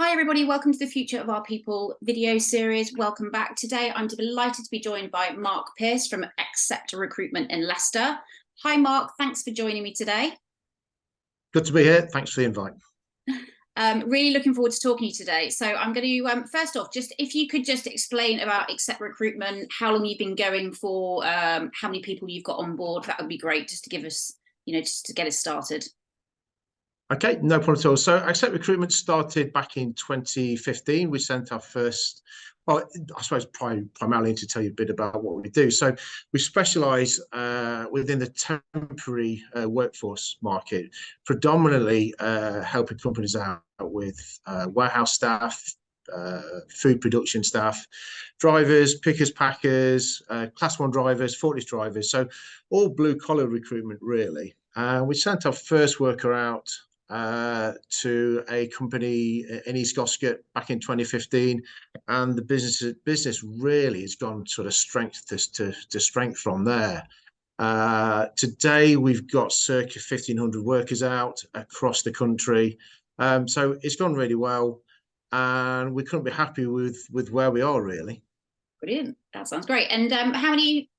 Hi everybody, welcome to the Future of Our People video series. Welcome back. Today I'm delighted to be joined by Mark Pearce from Accept Recruitment in Leicester. Hi Mark, thanks for joining me today. Good to be here. Thanks for the invite. Really looking forward to talking to you today. So I'm going to, first off, just if you could just explain about Accept Recruitment, how long you've been going for, how many people you've got on board, that would be great, just to give us, just to get us started. Okay, no problem at all. So Accept Recruitment started back in 2015. We sent our first, well, I suppose primarily to tell you a bit about what we do. So we specialise within the temporary workforce market, predominantly helping companies out with warehouse staff, food production staff, drivers, pickers, packers, class 1 drivers, forklift drivers. So all blue collar recruitment really. We sent our first worker out to a company in East Goscott back in 2015, and the business really has gone sort of strength to strength from there. Today we've got circa 1,500 workers out across the country, so it's gone really well, and we couldn't be happy with where we are really. Brilliant, that sounds great. And how many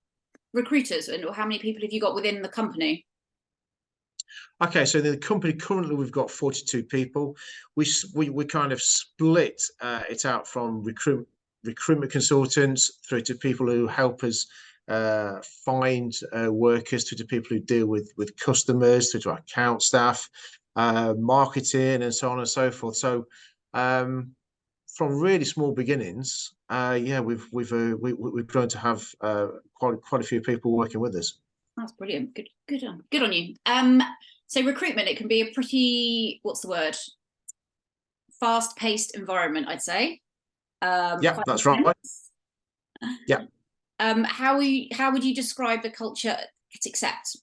recruiters or how many people have you got within the company? Okay, so in the company currently we've got 42 people. We kind of split it out from recruitment consultants through to people who help us find workers, through to people who deal with customers, through to our account staff, marketing, and so on and so forth. So from really small beginnings, yeah, we've grown to have quite a few people working with us. That's brilliant. Good on you. So recruitment, it can be a pretty, what's the word? Fast-paced environment, I'd say. Yeah, that's right. Yeah. How would you describe the culture at Accept?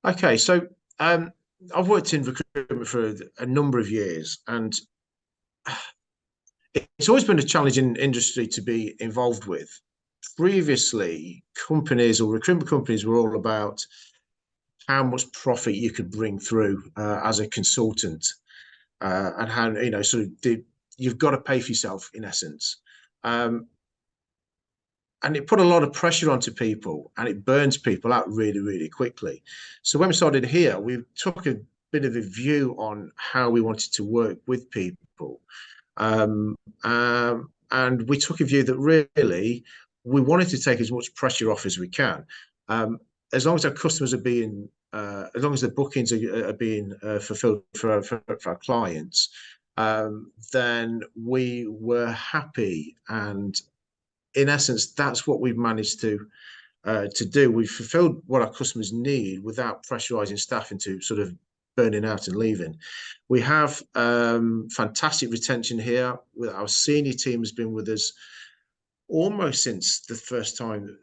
Okay, so I've worked in recruitment for a number of years, and it's always been a challenging industry to be involved with. Previously, companies or recruitment companies were all about how much profit you could bring through as a consultant, and how you've got to pay for yourself in essence, and it put a lot of pressure onto people, and it burns people out really quickly. So when we started here, we took a bit of a view on how we wanted to work with people, and we took a view that really we wanted to take as much pressure off as we can. As long as our customers are being, as long as the bookings are being fulfilled for our clients, then we were happy. And in essence, that's what we've managed to do. We've fulfilled what our customers need without pressurizing staff into sort of burning out and leaving. We have fantastic retention here. Our senior team has been with us almost since the first time,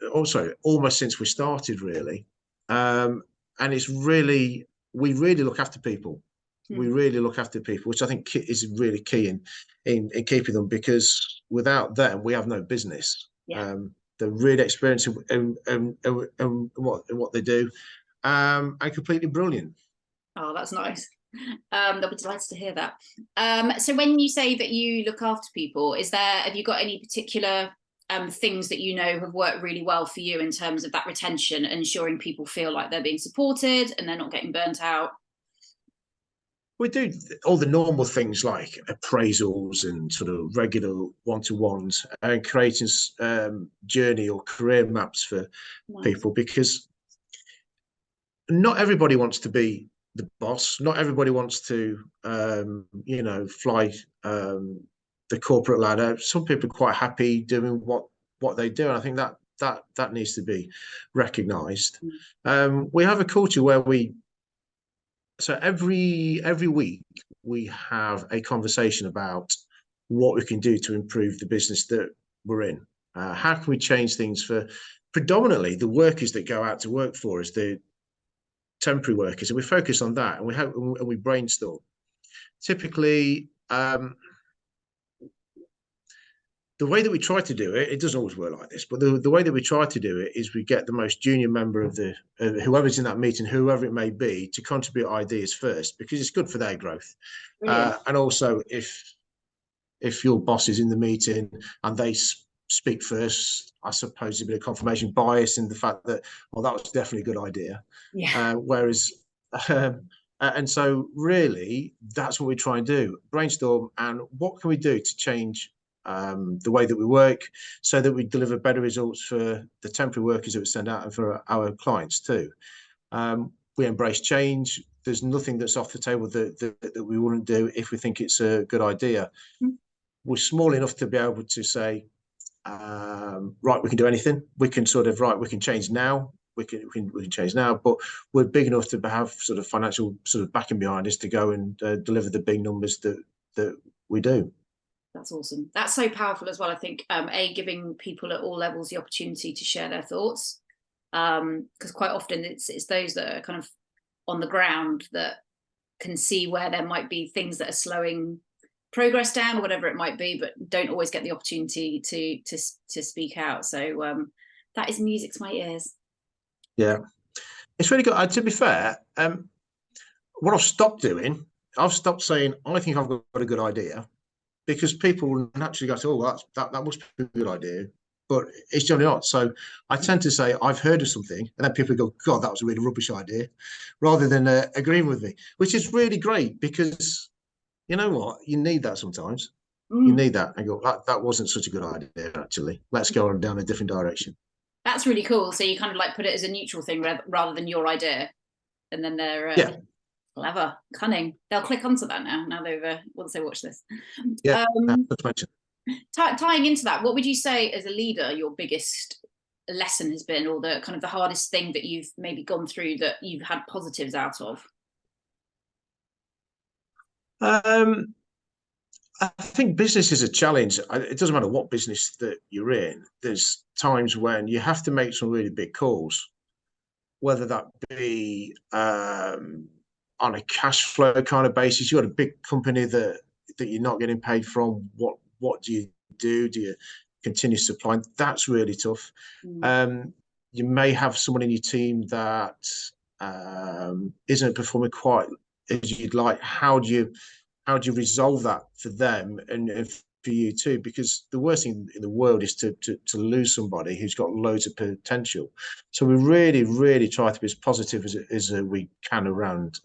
almost since we started really. And it's really, we really look after people. We really look after people, which I think is really key in keeping them, because without them, we have no business. Yeah. They're really experienced in what they do, and completely brilliant. Oh, that's nice. They'll be delighted to hear that. So when you say that you look after people, have you got any particular things that have worked really well for you in terms of that retention, ensuring people feel like they're being supported and they're not getting burnt out? We do all the normal things like appraisals and sort of regular one-to-ones, and creating journey or career maps for people, because not everybody wants to be the boss. Not everybody wants to, fly the corporate ladder. Some people are quite happy doing what they do, and I think that needs to be recognised. We have a culture where every week we have a conversation about what we can do to improve the business that we're in. How can we change things for predominantly the workers that go out to work for us, the temporary workers, and we focus on that, and we brainstorm. Typically, the way that we try to do it, it doesn't always work like this, but the way that we try to do it is we get the most junior member of the whoever's in that meeting, whoever it may be, to contribute ideas first, because it's good for their growth. And also, if your boss is in the meeting and they speak first, I suppose there's a bit of confirmation bias in the fact that, well, that was definitely a good idea. Yeah. And so really, that's what we try and do: brainstorm and what can we do to change the way that we work, so that we deliver better results for the temporary workers that we send out and for our clients too. We embrace change. There's nothing that's off the table that we wouldn't do if we think it's a good idea. We're small enough to be able to say, right, we can do anything. We can we can change now. We can change now, but we're big enough to have sort of financial sort of backing behind us to go and deliver the big numbers that we do. That's awesome. That's so powerful as well. I think giving people at all levels the opportunity to share their thoughts, because quite often it's those that are kind of on the ground that can see where there might be things that are slowing progress down or whatever it might be, but don't always get the opportunity to speak out. So that is music to my ears. Yeah, it's really good. To be fair, what I've stopped doing, I've stopped saying I think I've got a good idea, because people naturally go, oh, well, that must be a good idea, but it's generally not. So I tend to say I've heard of something, and then people go, God, that was a really rubbish idea, rather than agreeing with me, which is really great, because you know what, you need that sometimes. You need that and go, that wasn't such a good idea, actually. Let's go on down a different direction. That's really cool. So you kind of like put it as a neutral thing rather than your idea, and then they're clever, cunning. They'll click onto that now they've once they watch this. Yeah. Tying into that, what would you say as a leader your biggest lesson has been, or the kind of the hardest thing that you've maybe gone through that you've had positives out of? I think business is a challenge. It doesn't matter what business that you're in. There's times when you have to make some really big calls, whether that be on a cash flow kind of basis. You've got a big company that you're not getting paid from. What do you do? Do you continue supplying? That's really tough. You may have someone in your team that isn't performing quite as you'd like. How do you resolve that for them and for you too? Because the worst thing in the world is to lose somebody who's got loads of potential. So we really try to be as positive as we can around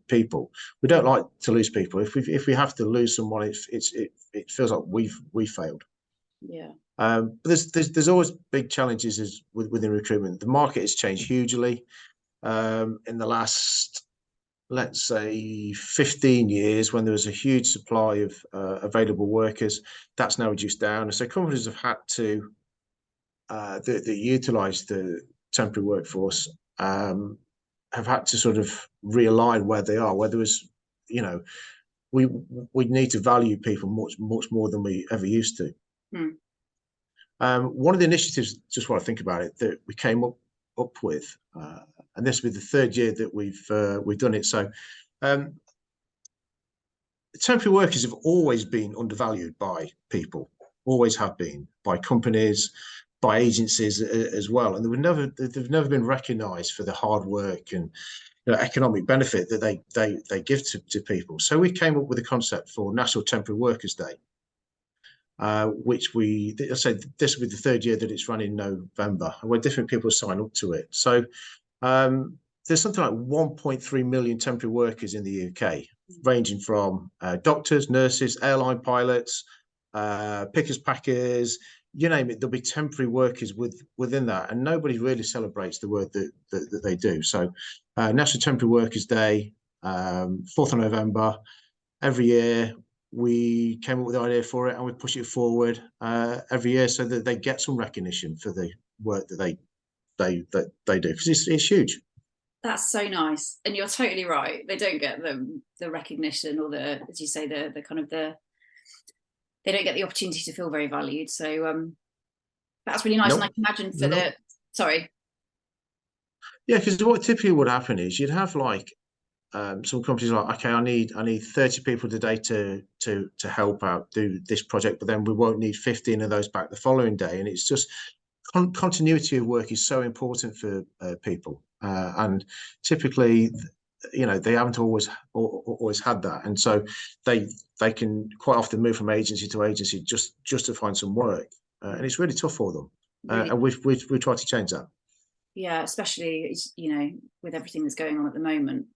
people. We don't like to lose people. If we have to lose someone, it feels like we failed. Yeah. But there's always big challenges within recruitment. The market has changed hugely in the last, let's say, 15 years, when there was a huge supply of available workers. That's now reduced down. And so companies have had to that utilise the temporary workforce have had to sort of realign where they are, where there was, we need to value people much more than we ever used to. One of the initiatives, just while I think about it, that we came up with, and this will be the third year that we've done it. So temporary workers have always been undervalued by people, always have been, by companies, by agencies as well, and they've never been recognised for the hard work and economic benefit that they give to people. So we came up with a concept for National Temporary Workers Day, which I said this will be the third year that it's run in November, where different people sign up to it. So there's something like 1.3 million temporary workers in the UK, ranging from doctors, nurses, airline pilots, pickers, packers, you name it. There'll be temporary workers within that, and nobody really celebrates the work that they do. So National Temporary Workers Day, 4th of November, every year. We came up with the idea for it, and we push it forward every year so that they get some recognition for the work that they do, because it's huge. That's so nice, and you're totally right. They don't get the recognition, or the, as you say, the kind of they don't get the opportunity to feel very valued. So that's really nice. Nope. And I can imagine for sorry. Yeah, because what typically would happen is you'd have like some companies are like, okay, I need 30 people today to help out do this project, but then we won't need 15 of those back the following day. And it's just continuity of work is so important for people, and typically, they haven't always had that, and so they can quite often move from agency to agency just to find some work, and it's really tough for them. Really? And we've tried to change that. Yeah, especially with everything that's going on at the moment,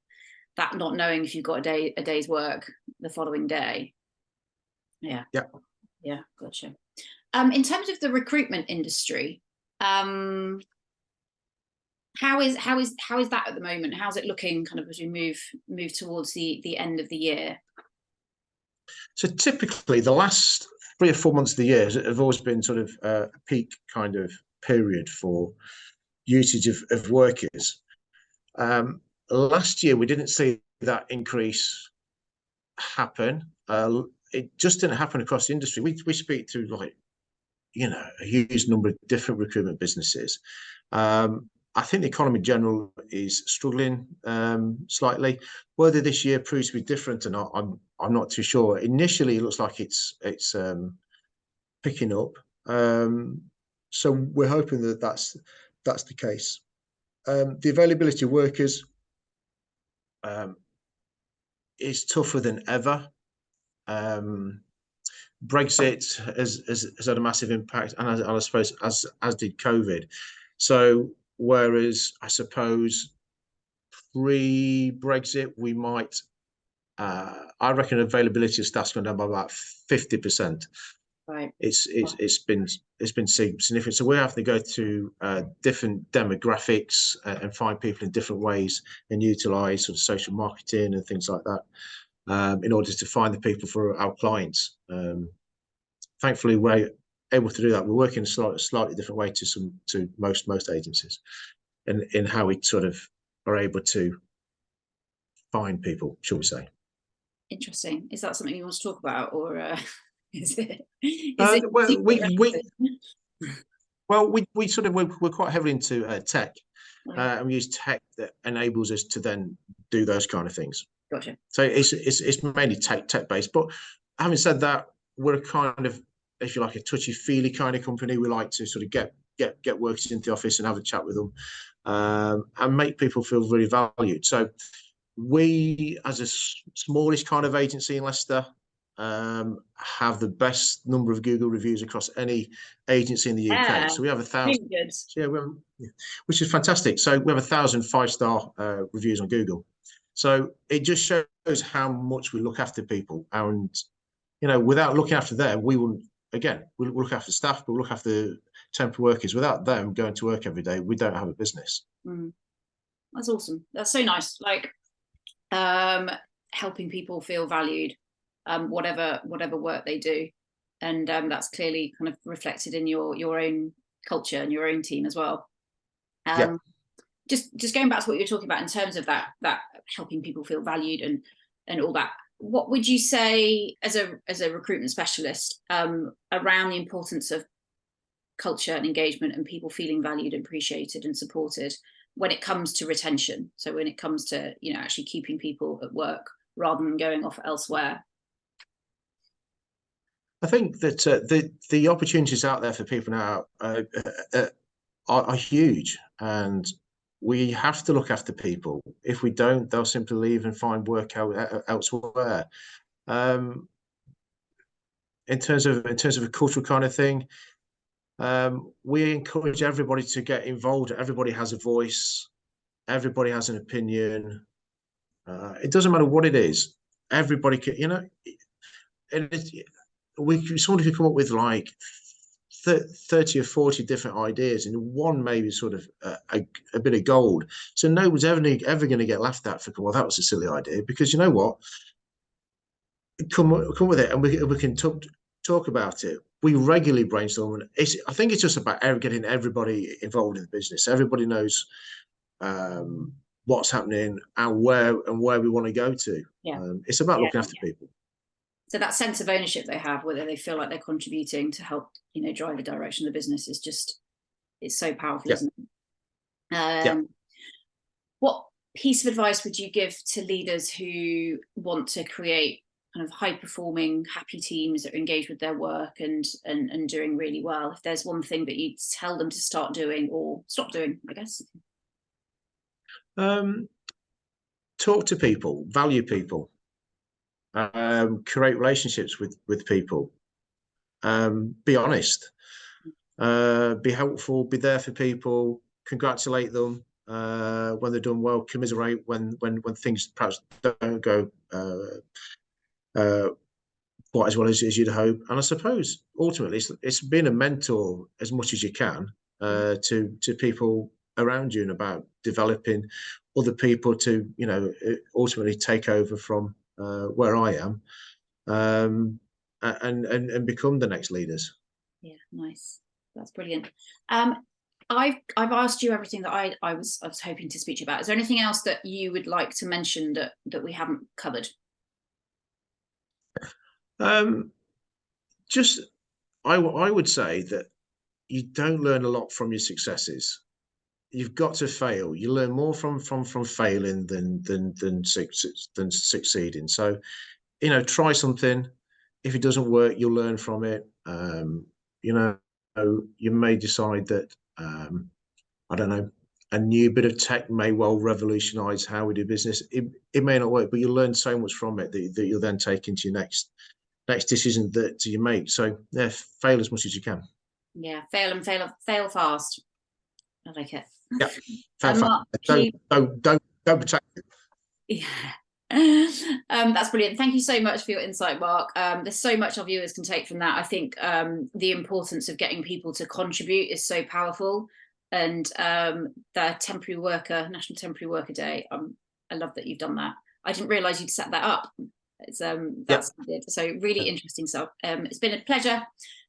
that not knowing if you've got a day's work the following day. Yeah. Gotcha. In terms of the recruitment industry, how is that at the moment? How's it looking kind of as we move towards the end of the year? So typically the last 3 or 4 months of the year have always been sort of a peak kind of period for usage of workers. Last year we didn't see that increase happen. It just didn't happen across the industry. We speak to a huge number of different recruitment businesses. I think the economy in general is struggling slightly. Whether this year proves to be different or not, I'm not too sure. Initially, it looks like it's picking up. So we're hoping that that's the case. The availability of workers is tougher than ever. Brexit has had a massive impact, and I suppose as did COVID. So whereas I suppose pre-Brexit we might, I reckon availability of staff's gone down by about 50%. Right. It's been significant. So we have to go to different demographics and find people in different ways and utilize sort of social marketing and things like that in order to find the people for our clients. Thankfully, we're able to do that. We're working a slightly different way to most agencies, in how we sort of are able to find people, shall we say? Interesting. Is that something you want to talk about, or is it? We sort of we're quite heavily into tech, and we use tech that enables us to then do those kind of things. Gotcha. So it's mainly tech based. But having said that, we're kind of, if you like, a touchy-feely kind of company. We like to sort of get workers into the office and have a chat with them, and make people feel very valued. So we, as a smallish kind of agency in Leicester, have the best number of Google reviews across any agency in the UK. So we have 1,000. Really good. Which is fantastic. So we have 1,000 5-star reviews on Google. So it just shows how much we look after people, and without looking after them, we wouldn't. Again, we'll look after staff, but we'll look after temporary workers. Without them going to work every day, we don't have a business. That's awesome. That's so nice. Like helping people feel valued, whatever work they do, and that's clearly kind of reflected in your own culture and your own team as well. Just going back to what you were talking about in terms of that helping people feel valued and all that. What would you say as a recruitment specialist around the importance of culture and engagement and people feeling valued and appreciated and supported when it comes to retention? So when it comes to actually keeping people at work rather than going off elsewhere. I think that the opportunities out there for people now are huge, and we have to look after people. If we don't, they'll simply leave and find work elsewhere. In terms of a cultural kind of thing, we encourage everybody to get involved. Everybody has a voice. Everybody has an opinion. It doesn't matter what it is. Everybody can, somebody could come up with like 30 or 40 different ideas, and one maybe sort of a bit of gold. So no one's ever going to get laughed at for, well, that was a silly idea, because you know what? Come with it, and we can talk about it. We regularly brainstorm, and I think it's just about getting everybody involved in the business. Everybody knows what's happening and where we want to go to. It's about looking after people. So that sense of ownership they have, whether they feel like they're contributing to help, drive the direction of the business, is just, it's so powerful, isn't it? piece of advice would you give to leaders who want to create kind of high performing, happy teams that are engaged with their work and doing really well? If there's one thing that you'd tell them to start doing or stop doing, I guess. Talk to people, value people, create relationships with people, be honest, be helpful, be there for people, congratulate them when they're done well, commiserate when things perhaps don't go quite as well as you'd hope. And I suppose ultimately it's being a mentor as much as you can to people around you, and about developing other people to, you know, ultimately take over from where I am, and become the next leaders. Yeah, nice. That's brilliant. I've asked you everything that I was hoping to speak to you about. Is there anything else that you would like to mention that we haven't covered? Just I would say that you don't learn a lot from your successes. You've got to fail. You learn more from failing than succeeding. So, you know, try something. If it doesn't work, you'll learn from it. You know, you may decide that I don't know, a new bit of tech may well revolutionize how we do business. It may not work, but you'll learn so much from it that you'll then take into your next decision that you make. So yeah, fail as much as you can. Yeah, fail fast. I like it. Yeah, fail fast. Don't protect it. Yeah. That's brilliant. Thank you so much for your insight, Mark. There's so much our viewers can take from that. I think the importance of getting people to contribute is so powerful. And the temporary worker, National Temporary Worker Day, I love that you've done that. I didn't realise you'd set that up. It's that's so really interesting stuff. It's been a pleasure.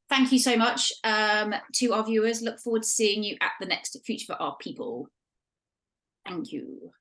Thank you so much to our viewers. Look forward to seeing you at the next Future for Our People. Thank you.